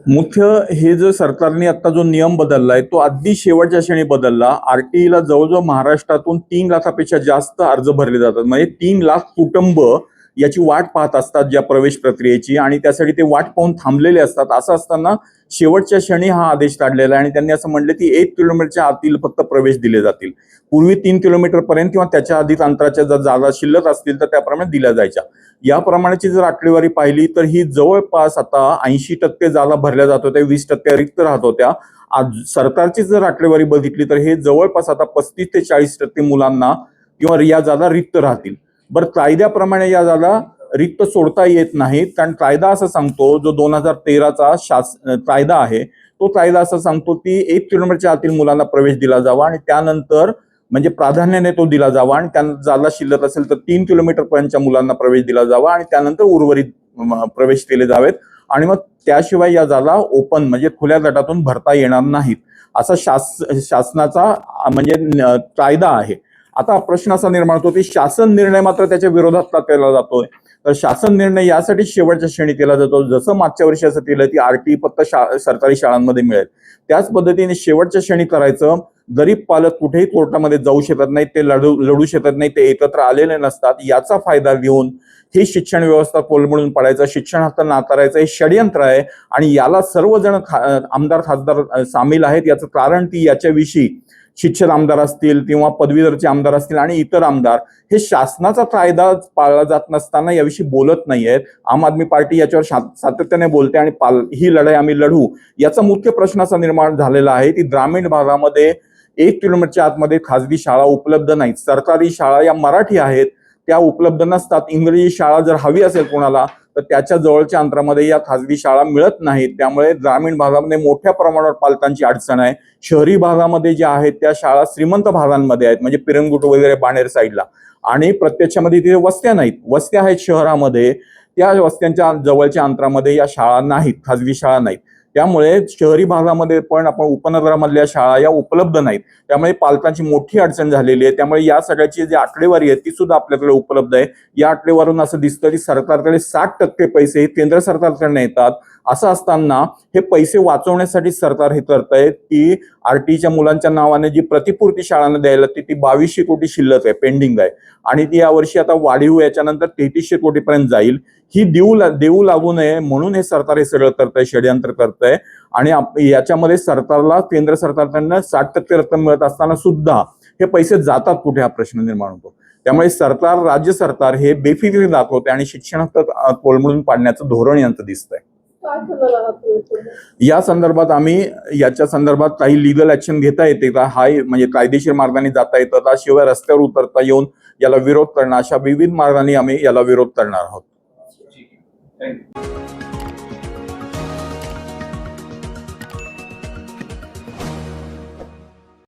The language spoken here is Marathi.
मुख्य हे जो सरकारने आता जो नियम बदललाय तो अगदी शेवटच्या क्षणी बदलला। आरटीईला जवळजवळ महाराष्ट्रातून 3 लाखापेक्षा जास्त अर्ज भरले जातात, म्हणजे 3 लाख कुटुंब याची वाट पाहत असतात ज्या प्रवेश प्रक्रियेची, आणि त्यासाठी ते वाट पाहून थांबलेले असतात। असं असताना शेवटच्या क्षणी हा आदेश काढलेला आहे आणि त्यांनी असं म्हटलं की 1 किलोमीटरच्या आतील फक्त प्रवेश दिले जातील। पूर्वी 3 किलोमीटर पर्यंत किंवा त्याच्या अधिक अंतराच्या जर जागा शिल्लक असतील तर त्याप्रमाणे दिल्या जायच्या। याप्रमाणेची जर आकडेवारी पाहिली तर ही जवळपास आता 80% जागा भरल्या जात होत्या, 20% रिक्त राहत होत्या। आज सरकारची जर आकडेवारी बघितली तर हे जवळपास आता 35 ते 40% मुलांना किंवा या जागा रिक्त राहतील। बरं, कायद्याप्रमाणे या जागा रिक्त सोडता येत नाहीत, कारण कायदा असं सांगतो, जो 2013चा कायदा आहे तो कायदा असं सांगतो की 1 किलोमीटरच्या आतील मुलांना प्रवेश दिला जावा आणि त्यानंतर म्हणजे प्राधान्याने तो दिला जावा, आणि त्यांना जागा शिल्लक असेल तर 3 किलोमीटर पर्यंतच्या मुलांना प्रवेश दिला जावा आणि त्यानंतर उर्वरित प्रवेश केले जावेत, आणि मग त्याशिवाय या जागा ओपन म्हणजे खुल्या गटातून भरता येणार नाहीत, असा शासनाचा म्हणजे कायदा आहे। आता प्रश्न असा निर्माण होतो की शासन निर्णय मात्र त्याच्या विरोधात केला जातोय। तर शासन निर्णय यासाठी शेवटच्या क्षणी केला जातो, जसं मागच्या वर्षी असं केलं की आरटी फक्त सरकारी शाळांमध्ये मिळेल, त्याच पद्धतीने शेवटच्या क्षणी करायचं। गरीब पालक कुठेही कोर्टामध्ये जाऊ शकत नाहीत, ते लढू शकत नाहीत, ते एकत्र आलेले नसतात, याचा फायदा घेऊन ही शिक्षण व्यवस्था कोलमडून पडायचं, शिक्षण हक्क नाकारायचं हे षडयंत्र आहे, आणि याला सर्वजण आमदार खासदार सामील आहेत। याचं कारण की याच्याविषयी शिक्षक आमदार असतील किंवा पदवीधरचे आमदार असतील आणि इतर आमदार हे शासनाचा कायदा पाळला जात नसताना याविषयी बोलत नाहीयेत। आम आदमी पार्टी याच्यावर सातत्याने बोलते आणि ही लढाई आम्ही लढू। याचा मुख्य प्रश्न असा निर्माण झालेला आहे की ग्रामीण भागामध्ये 1 किलोमीटरच्या आतमध्ये खाजगी शाळा उपलब्ध नाहीत। सरकारी शाळा या मराठी आहेत त्या उपलब्ध नसतात। इंग्रजी शाळा जर हवी असेल कोणाला तर त्याच्या जवळच्या अंतरामध्ये या खाजगी शाळा मिळत नाहीत, त्यामुळे ग्रामीण भागामध्ये मोठ्या प्रमाणावर पालकांची अडचण आहे। शहरी भागामध्ये ज्या आहेत त्या शाळा श्रीमंत भागांमध्ये आहेत, म्हणजे पिरंगुट वगैरे बाणेर साईडला, आणि प्रत्यक्षामध्ये तिथे वस्त्या नाहीत। वस्त्या आहेत शहरामध्ये, त्या वस्त्यांच्या जवळच्या अंतरामध्ये या शाळा नाहीत, खाजगी शाळा नाहीत। त्यामुळे शहरी भागामध्ये पण आपण उपनगरामधल्या शाळा या उपलब्ध नाहीत, त्यामुळे पालकांची मोठी अडचण झालेली आहे। त्यामुळे या सगळ्याची जी आकडेवारी आहे ती सुद्धा आपल्याकडे उपलब्ध आहे। या आकडेवारीवरून असं दिसतं की सरकारकडे 60% पैसे हे केंद्र सरकारकडे येतात। असं असताना हे पैसे वाचवण्यासाठी सरकार हे करतंय की आरटीच्या मुलांच्या नावाने जी प्रतिपूर्ती शाळांना द्यायला ती 2200 कोटी शिल्लक आहे, पेंडिंग आहे, आणि ती यावर्षी आता वाढीव याच्यानंतर 3300 कोटीपर्यंत जाईल। ही देऊ लागू नये म्हणून हे सरकार हे सगळं करतंय, षडयंत्र करतंय, आणि याच्यामध्ये सरकारला केंद्र सरकारकडनं 60% रक्कम मिळत असताना सुद्धा हे पैसे जातात कुठे हा प्रश्न निर्माण होतो। त्यामुळे राज्य सरकार हे बेफिकिरी दाखवते आणि शिक्षण हक्क कोलमडून पाडण्याचं धोरण यांचं दिसतंय। या संदर्भात आम्ही याच्या संदर्भात काही लिगल ऍक्शन घेता येते का, हा म्हणजे कायदेशीर मार्गाने जाता येतं का, शिवाय रस्त्यावर उतरता येऊन याला विरोध करणं, अशा विविध मार्गाने आम्ही याला विरोध करणार आहोत।